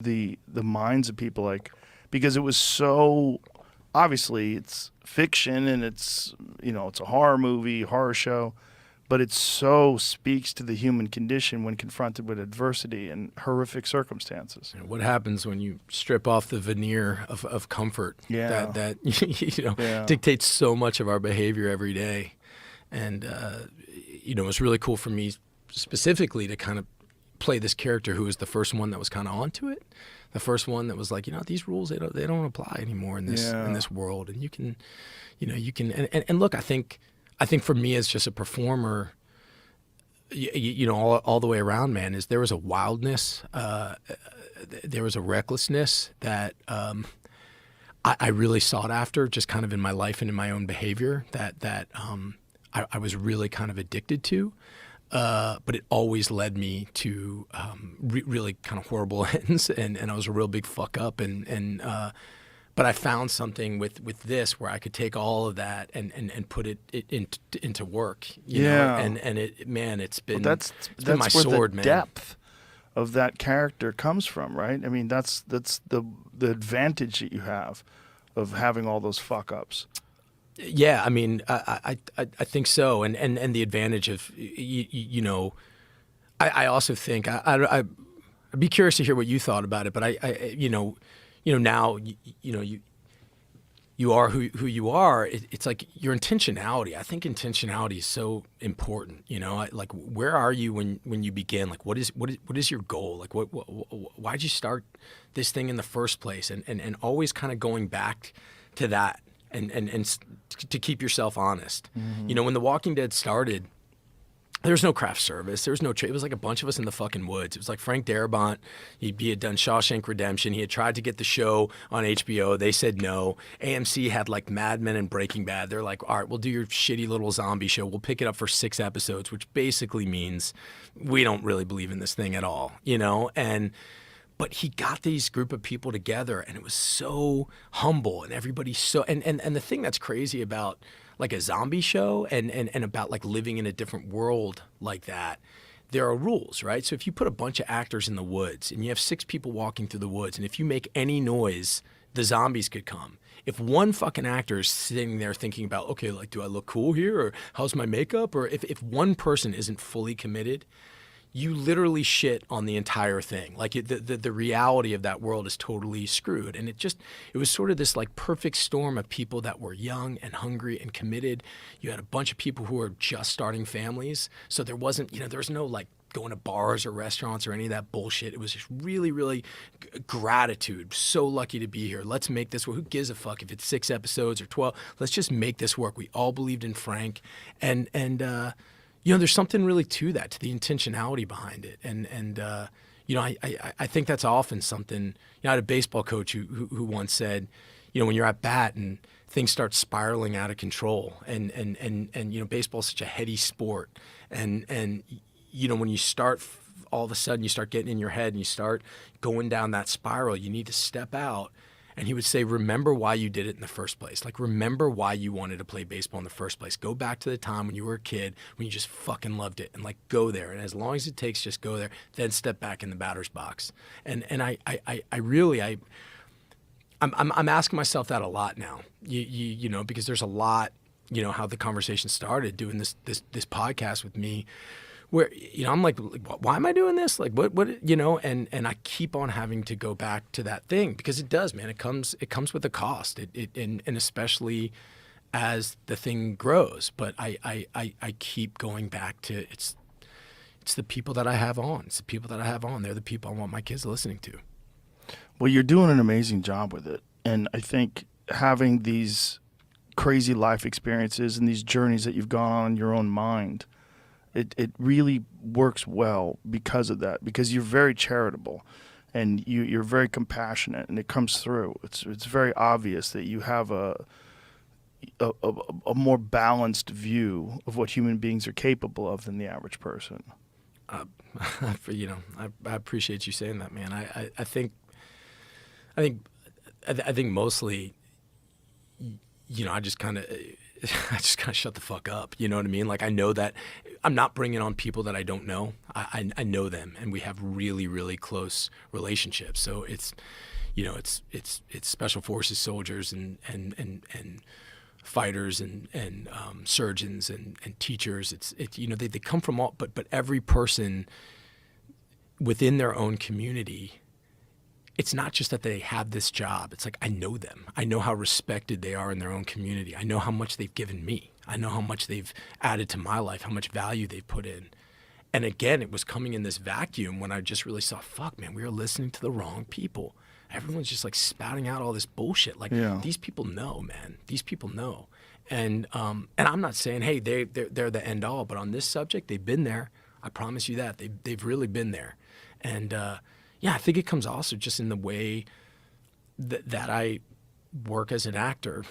the minds of people, like, because it was so obviously it's fiction and it's it's a horror movie, horror show, but it so speaks to the human condition when confronted with adversity and horrific circumstances. And what happens when you strip off the veneer of comfort that Yeah. dictates so much of our behavior every day? And it was really cool for me specifically to kind of play this character who was the first one that was kind of onto it, the first one that was like, these rules, they don't apply anymore in this world, and you can and look, I think for me as just a performer, all the way around, man, is there was a wildness, there was a recklessness that I really sought after, just kind of in my life and in my own behavior, that I was really kind of addicted to. But it always led me to really kind of horrible ends, and I was a real big fuck up. But I found something with this where I could take all of that and put it into work. You know? And it's been that's been my where sword, the man. depth of that character comes from, right? I mean, that's the advantage that you have of having all those fuck ups. Yeah, I mean, I think so, and the advantage of I also think I'd be curious to hear what you thought about it, but now you are who you are. It's like your intentionality. I think intentionality is so important. Like where are you when you begin? Like what is your goal? Like why'd you start this thing in the first place? And always kind of going back to that. And to keep yourself honest. Mm-hmm. When The Walking Dead started, there was no craft service. There was no trade. It was like a bunch of us in the fucking woods. It was like Frank Darabont. He had done Shawshank Redemption. He had tried to get the show on HBO. They said no. AMC had like Mad Men and Breaking Bad. They're like, all right, we'll do your shitty little zombie show. We'll pick it up for 6 episodes, which basically means we don't really believe in this thing at all, But he got these group of people together, and it was so humble, and everybody's so and the thing that's crazy about like a zombie show and about like living in a different world like that, there are rules, right? So if you put a bunch of actors in the woods and you have 6 people walking through the woods, and if you make any noise, the zombies could come. If one fucking actor is sitting there thinking about, okay, like, do I look cool here, or how's my makeup, or if one person isn't fully committed, you literally shit on the entire thing. Like the reality of that world is totally screwed. And it was sort of this like perfect storm of people that were young and hungry and committed. You had a bunch of people who were just starting families. So there wasn't, there was no like going to bars or restaurants or any of that bullshit. It was just really, really gratitude. So lucky to be here. Let's make this work. Who gives a fuck if it's 6 episodes or 12? Let's just make this work. We all believed in Frank. And there's something really to that, to the intentionality behind it. And I think that's often something, I had a baseball coach who once said, when you're at bat and things start spiraling out of control and baseball is such a heady sport. And when you start, all of a sudden you start getting in your head and you start going down that spiral, you need to step out. And he would say, remember why you did it in the first place. Like, remember why you wanted to play baseball in the first place. Go back to the time when you were a kid, when you just fucking loved it, and like go there. And as long as it takes, just go there. Then step back in the batter's box. And I'm asking myself that a lot now. Because there's a lot. How the conversation started doing this podcast with me, where I'm like, why am I doing this? Like, what? And I keep on having to go back to that thing, because it does, man. It comes with a cost. And especially as the thing grows. But I keep going back to it's the people that I have on. It's the people that I have on. They're the people I want my kids listening to. Well, you're doing an amazing job with it, and I think having these crazy life experiences and these journeys that you've gone on in your own mind, it really works well because of that, because you're very charitable and you're very compassionate, and it comes through. It's very obvious that you have a more balanced view of what human beings are capable of than the average person. I appreciate you saying that, man. I think mostly, I just kind of, I just gotta shut the fuck up. You know what I mean? Like, I know that I'm not bringing on people that I don't know. I know them, and we have really, really close relationships. So it's, you know, it's special forces soldiers and fighters and surgeons and teachers. It's you know, they come from all, but every person within their own community. It's not just that they have this job. It's like, I know them. I know how respected they are in their own community. I know how much they've given me. I know how much they've added to my life, how much value they've put in. And again, it was coming in this vacuum when I just really saw, fuck, man, we are listening to the wrong people. Everyone's just like spouting out all this bullshit. Like, these people know, man. These people know. And I'm not saying, hey, they're the end all, but on this subject, they've been there. I promise you that. They've really been there. And yeah, I think it comes also just in the way that I work as an actor.